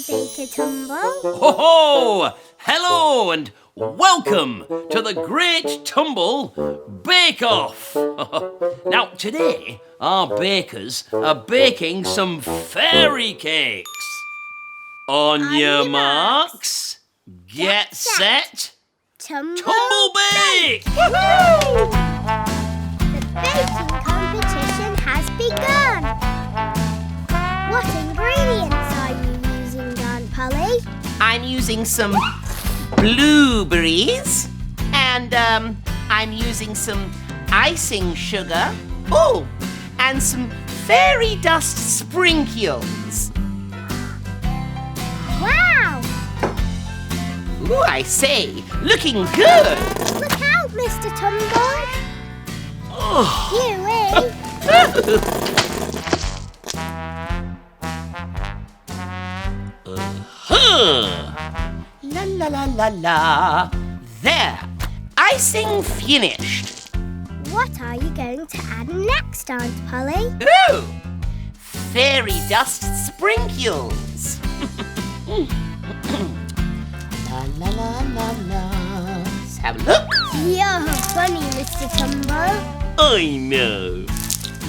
Mr Tumble. Ho-ho! Hello and welcome to the Great Tumble Bake-Off. Now, today, our bakers are baking some fairy cakes. On your marks, get set, tumble bake! Woohoo! The baking competition has begun. What ingredients are you using, Aunt Polly? I'm using some blueberries and I'm using some icing sugar. Oh, and some fairy dust sprinkles. Wow! Ooh, I say, looking good. Look out, Mr Tumble. Oh. Huey. La la la la la. There, icing finished. What are you going to add next, Aunt Polly? Ooh, fairy dust sprinkles. La la la la la. Let's have a look. You're funny, Mr Tumble. I know.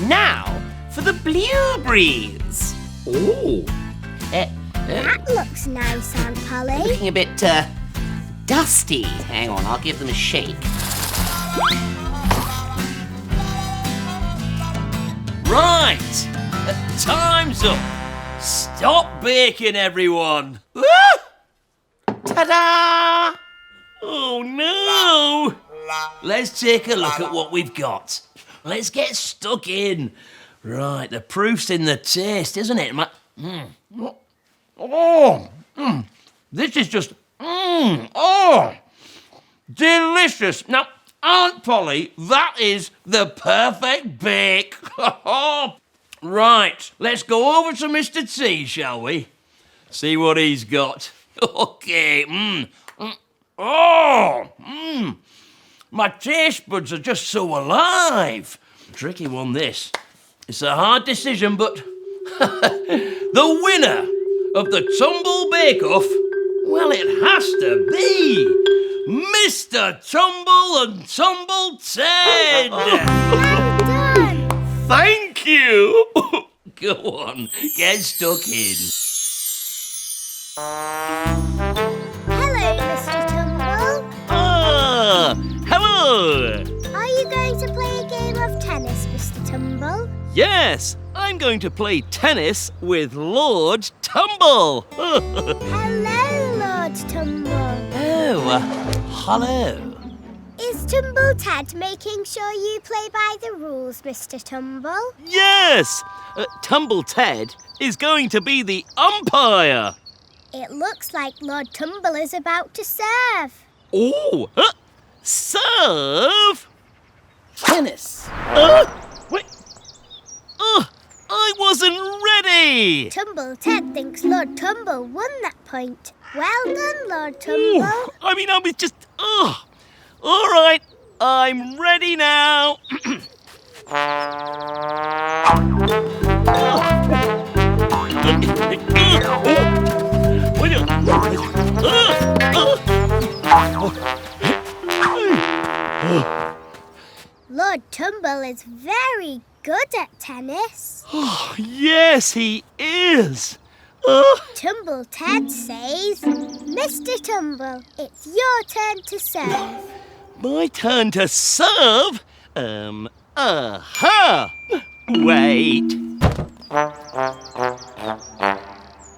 Now for the blueberries. Oh. That looks nice, Aunt Polly. Looking a bit dusty. Hang on, I'll give them a shake. Right. Time's up. Stop baking, everyone. Ta-da! Oh, no. Let's take a look at what we've got. Let's get stuck in. Right, the proof's in the taste, isn't it? This is just, delicious. Now, Aunt Polly, that is the perfect bake. Right, let's go over to Mr T, shall we? See what he's got. Okay, my taste buds are just so alive. Tricky one, this. It's a hard decision, but the winner of the Tumble Bake-Off, well, it has to be Mr Tumble and Tumbleton. Well done. Thank you. Go on, get stuck in. Hello, Mr Tumble. Ah, hello. Are you going to play a game of tennis, Mr Tumble? Yes, I'm going to play tennis with Lord Tumble. Hello, Lord Tumble. Oh, hello. Is Tumble Ted making sure you play by the rules, Mr Tumble? Yes, Tumble Ted is going to be the umpire. It looks like Lord Tumble is about to serve. Oh, serve? Tennis. Wait. I wasn't ready. Tumble Ted thinks Lord Tumble won that point. Well done, Lord Tumble. Ooh, I was just... All right, I'm ready now. Lord Tumble is very good at tennis. Oh, yes, he is. Tumble Ted says, Mr Tumble, it's your turn to serve. My turn to serve? Wait.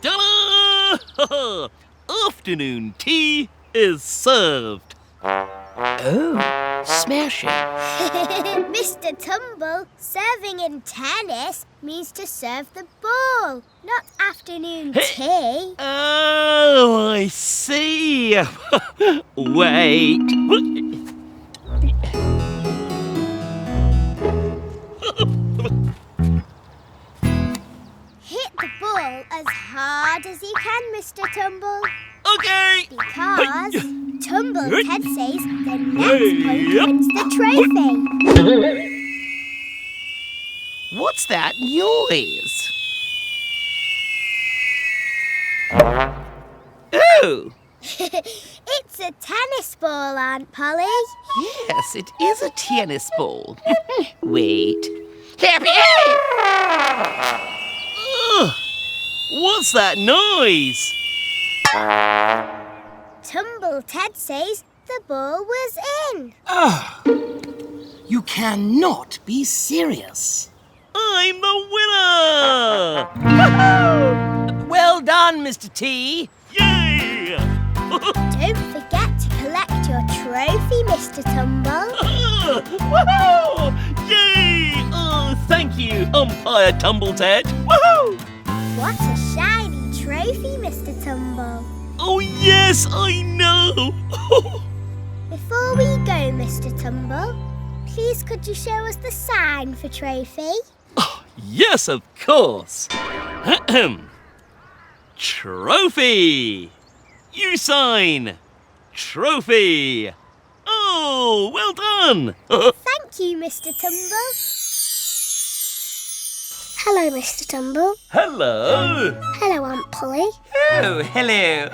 Ta-da! Afternoon tea is served. Oh, smashing. Mr Tumble, serving in tennis means to serve the ball, not afternoon tea. Oh, I see. Wait. Hit the ball as hard as you can, Mr Tumble. Okay. Because Tumbleton says the next point wins the trophy. What's that noise? Oh! It's a tennis ball, Aunt Polly. Yes, it is a tennis ball. Wait. Happy! Ugh, what's that noise? Tumbleton says the ball was in. You cannot be serious. I'm the winner! Woohoo! Well done, Mr. T. Yay! Don't forget to collect your trophy, Mr Tumble. Woohoo! Yay! Oh, thank you, Umpire Tumbleton. Woohoo! What a shiny trophy, Mr Tumble. Oh, yes, I know. Before we go, Mr Tumble, please could you show us the sign for trophy? Yes, of course. Ahem. Trophy. You sign. Trophy. Oh, well done. Thank you, Mr Tumble. Hello, Mr Tumble. Hello. Hello, Aunt Polly. Oh, hello.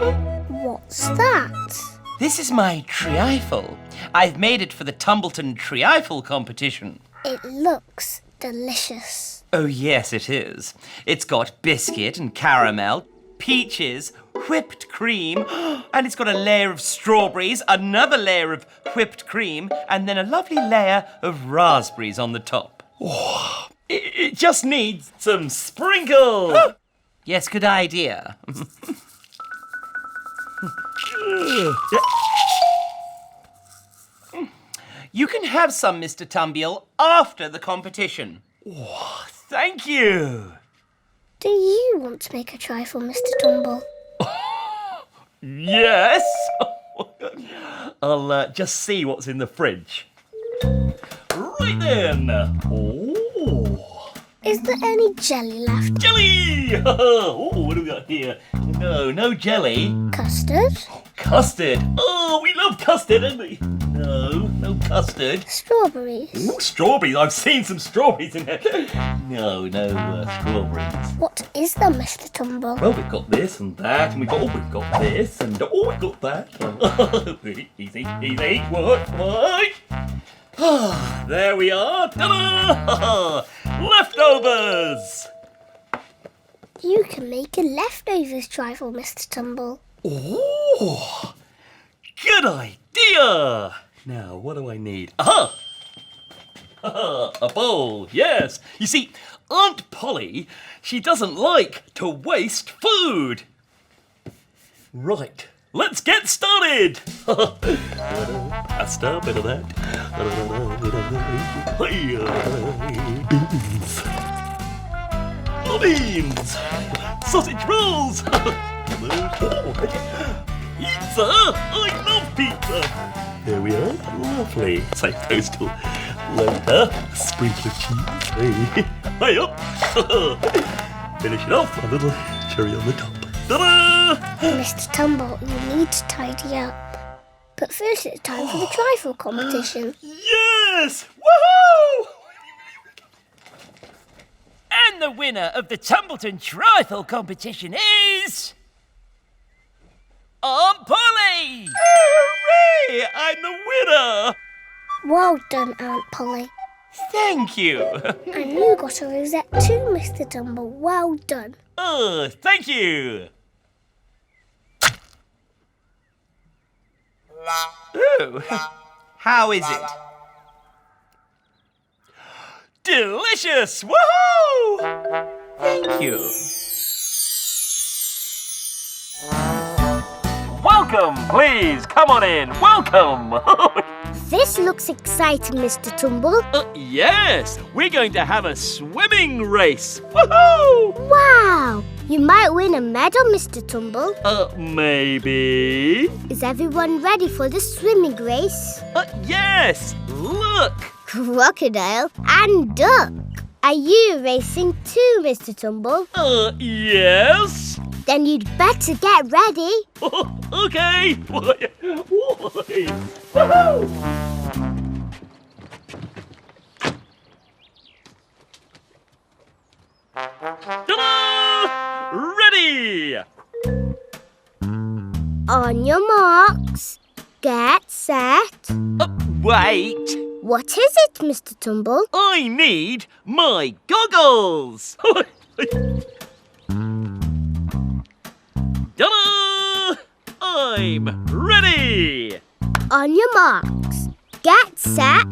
What's that? This is my Trifle. I've made it for the Tumbleton Trifle competition. It looks delicious. Oh, yes, it is. It's got biscuit and caramel, peaches, whipped cream, and it's got a layer of strawberries, another layer of whipped cream, and then a lovely layer of raspberries on the top. Oh, it just needs some sprinkles. Yes, good idea. You can have some, Mr. Tumble, after the competition. Oh, thank you. Do you want to make a trifle, Mr Tumble? Yes. I'll just see what's in the fridge. Right then. Oh. Is there any jelly left? Jelly! Oh, what do we got here? No jelly. Custard? Custard. Oh, we love custard, don't we? No custard. Strawberries? Ooh, strawberries. I've seen some strawberries in there. No strawberries. What is there, Mr Tumble? Well, we've got this and that, and we've got this, and we've got that. Easy. What? There we are. Ta-da! Leftovers. You can make a leftovers trifle, Mr Tumble. Oh, good idea. Now, what do I need? Aha! A bowl, yes. You see, Aunt Polly, she doesn't like to waste food. Right, let's get started. Pasta, bit of that. Beans. Sausage rolls. Pizza. I love pizza. There we are. Lovely. Save those till later. Sprinkle of cheese. Hey up. Finish it off. A little cherry on the top. Ta-da! Mr Tumble, you need to tidy up. But first it's time for the trifle competition. Yes! Woohoo! And the winner of the Tumbleton Trifle competition is... Aunt Polly! Hooray! I'm the winner! Well done, Aunt Polly. Thank you. And you got a rosette too, Mr Tumble. Well done. Oh, thank you. Oh, how is it? Delicious! Woohoo! Thank you. Welcome, please. Come on in. Welcome. This looks exciting, Mr Tumble. Yes, we're going to have a swimming race. Woohoo! Wow! You might win a medal, Mr Tumble. Maybe. Is everyone ready for the swimming race? Yes. Look. Crocodile and duck. Are you racing too, Mr Tumble? Yes. Then you'd better get ready. Okay. Woohoo! Ta-da! Ready! On your marks, get set. Wait, What is it, Mr Tumble? I need my goggles. Ta-da! I'm ready! On your marks, get set.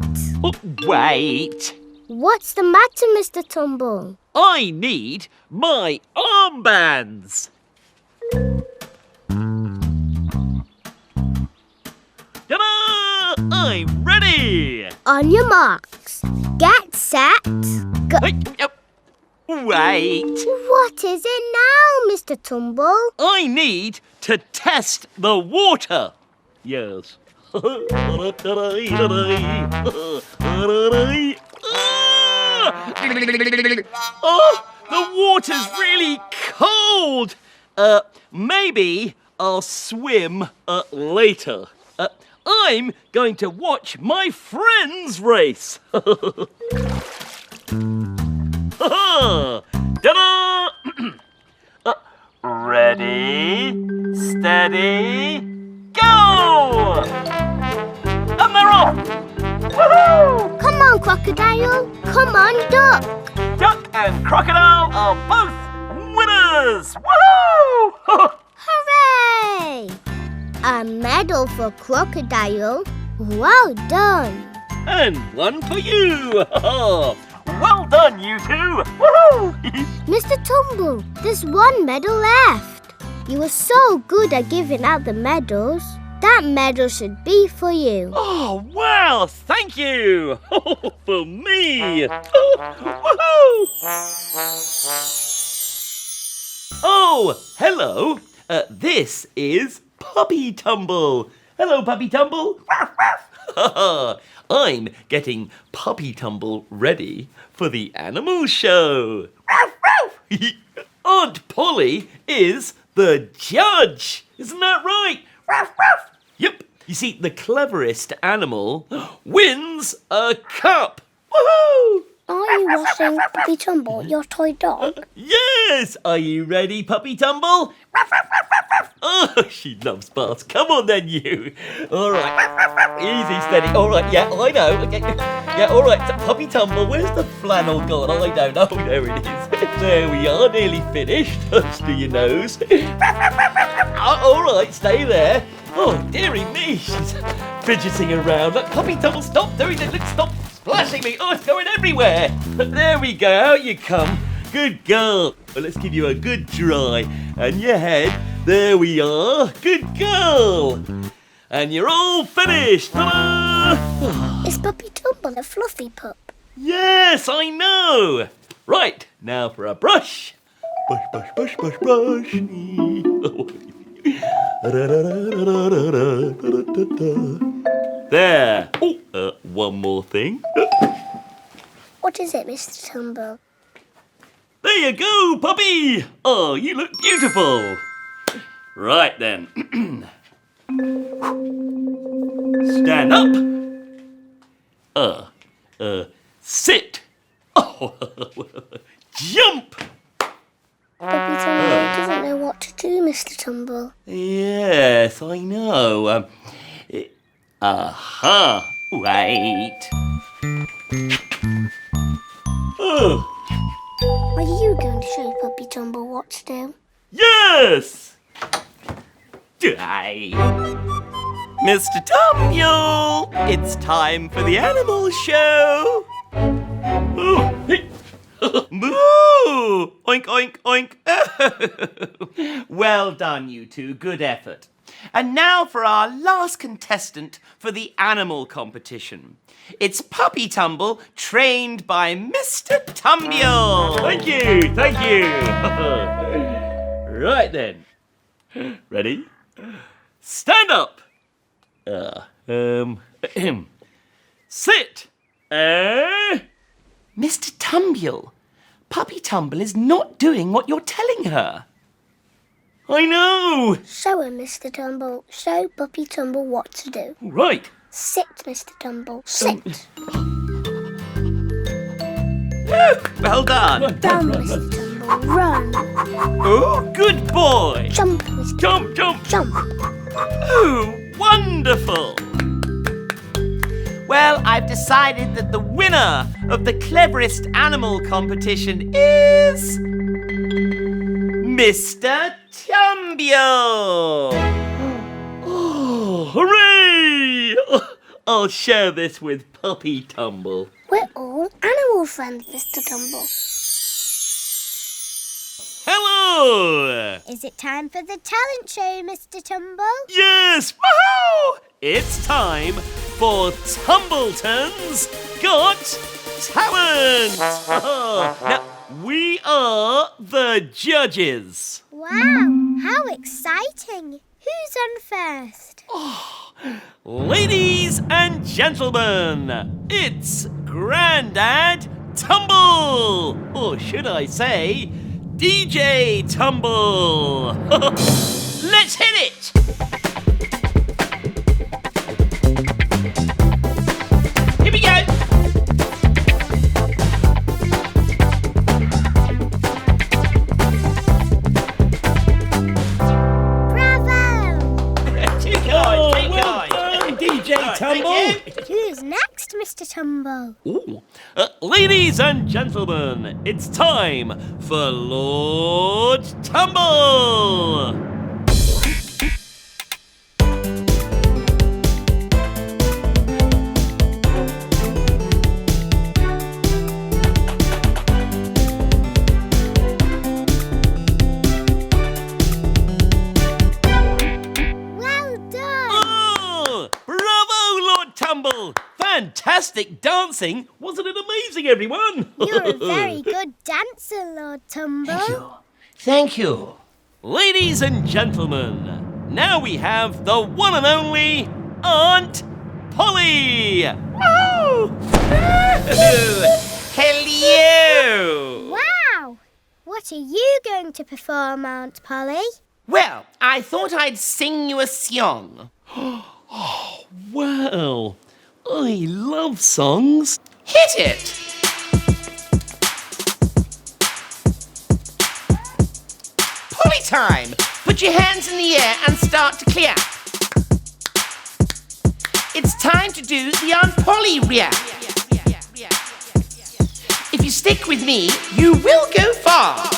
Wait, What's the matter, Mr Tumble? I need my armbands. Ta-da! I'm ready! On your marks, get set. Go. Wait, What is it now, Mr Tumble? I need to test the water. Yes. Oh, the water's really cold. Maybe I'll swim later. I'm going to watch my friends race. Ta-da! Ready, steady, go! And they're off! Woohoo! Come on, crocodile. Come on, duck. Duck and crocodile are both winners! Woohoo! Hooray! A medal for crocodile. Well done. And one for you! Well done, you two! Woohoo! Mr Tumble, there's one medal left. You were so good at giving out the medals. That medal should be for you. Oh, wow! Thank you! For me! Woohoo! Oh, hello! This is Puppy Tumble. Hello, Puppy Tumble. I'm getting Puppy Tumble ready for the animal show. Aunt Polly is the judge. Isn't that right? Yep. You see, the cleverest animal wins a cup. Woohoo! Are you washing Puppy Tumble, your toy dog? Yes! Are you ready, Puppy Tumble? Oh, she loves baths. Come on then, you. All right. Easy, steady. All right, yeah, I know. Okay. Yeah, all right. So, Puppy Tumble, where's the flannel gone? I don't know. There it is. There we are, nearly finished. Touch to your nose. All right, stay there. Oh, dearie me, she's fidgeting around. Look, Puppy Tumble, stop doing it. Look, stop splashing me. Oh, it's going everywhere. There we go. Out you come. Good girl. Well, let's give you a good dry. And your head. There we are. Good girl. And you're all finished. Ta-da! Is Puppy Tumble a fluffy pup? Yes, I know. Right, now for a brush. Brush, brush, brush, brush, brush. There. Oh, one more thing. What is it, Mr Tumble? There you go, puppy. Oh, you look beautiful. Right then. Stand up. Sit. Oh, jump. Puppy Tumble doesn't know what to do, Mr Tumble. Yes, I know. Aha. Wait. Oh, Are you going to show Puppy Tumble what to do? yes. Aye. Mr. Tumble, it's time for the animal show. Oh, hey. Moo! Oink, oink, oink. Well done, you two. Good effort. And now for our last contestant for the animal competition. It's Puppy Tumble, trained by Mr. Tumble. Thank you, thank you. Right then. Ready? Stand up. Sit. Mr. Tumble, Puppy Tumble is not doing what you're telling her. I know. Show him, Mr Tumble. Show Puppy Tumble what to do. Right. Sit, Mr Tumble. Sit. Well done. Run, Mr Tumble. Run. Oh, good boy. Jump, Mr Jump, jump. Jump. Oh, wonderful. Well, I've decided that the winner of the cleverest animal competition is Mr Tumble. Oh, hooray! I'll share this with Puppy Tumble. We're all animal friends, Mr Tumble. Hello! Is it time for the talent show, Mr Tumble? Yes! Woohoo! It's time for Tumbleton's Got Talent! Now, we are the judges. Wow, how exciting. Who's on first? Ladies and gentlemen, it's Grandad Tumble! Or should I say, DJ Tumble! Let's hit it! Here we go! Bravo! Keep going, keep well going. done, DJ Right, Tumble! thank you. Who's next, Mr Tumble? Ooh. Ladies and gentlemen, it's time for Lord Tumble! Well done. Oh, bravo, Lord Tumble! Fantastic dancing! Wasn't it amazing, everyone? You're a very good dancer, Lord Tumble. Thank you. Ladies and gentlemen, now we have the one and only Aunt Polly! Oh. Hello. Wow! What are you going to perform, Aunt Polly? Well, I thought I'd sing you a song. Well, I love songs. Hit it. Polly time. Put your hands in the air and start to clap. It's time to do the Aunt Polly rap. If you stick with me, you will go far.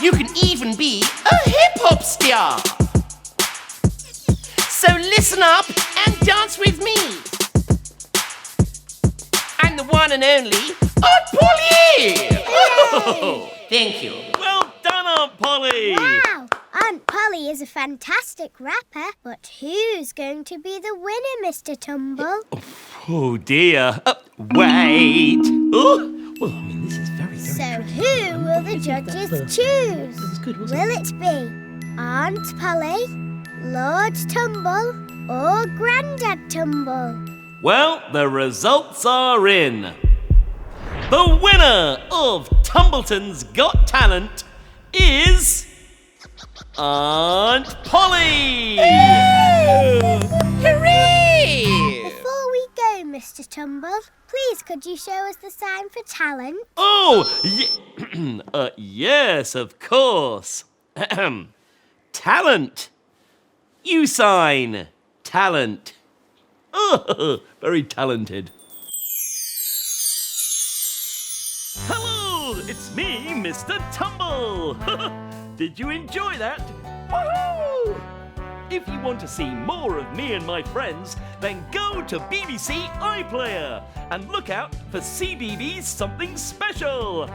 You can even be a hip-hop star. So listen up and dance with me. I'm the one and only Aunt Polly. Oh, thank you. Well done, Aunt Polly! Wow! Aunt Polly is a fantastic rapper, but who's going to be the winner, Mr Tumble? Oh dear. Wait. Oh, well, I mean, this is very So who will the judges choose? Will it be Aunt Polly, Lord Tumble, or Grandad Tumble? Well, the results are in. The winner of Tumbleton's Got Talent is Aunt Polly! Hooray! Before we go, Mr Tumble, please could you show us the sign for talent? Oh, yes, of course. Talent. You sign. Talent. Oh, very talented. Hello, it's me, Mr. Tumble. Did you enjoy that? Woohoo! If you want to see more of me and my friends, then go to BBC iPlayer and look out for CBeebies Something Special.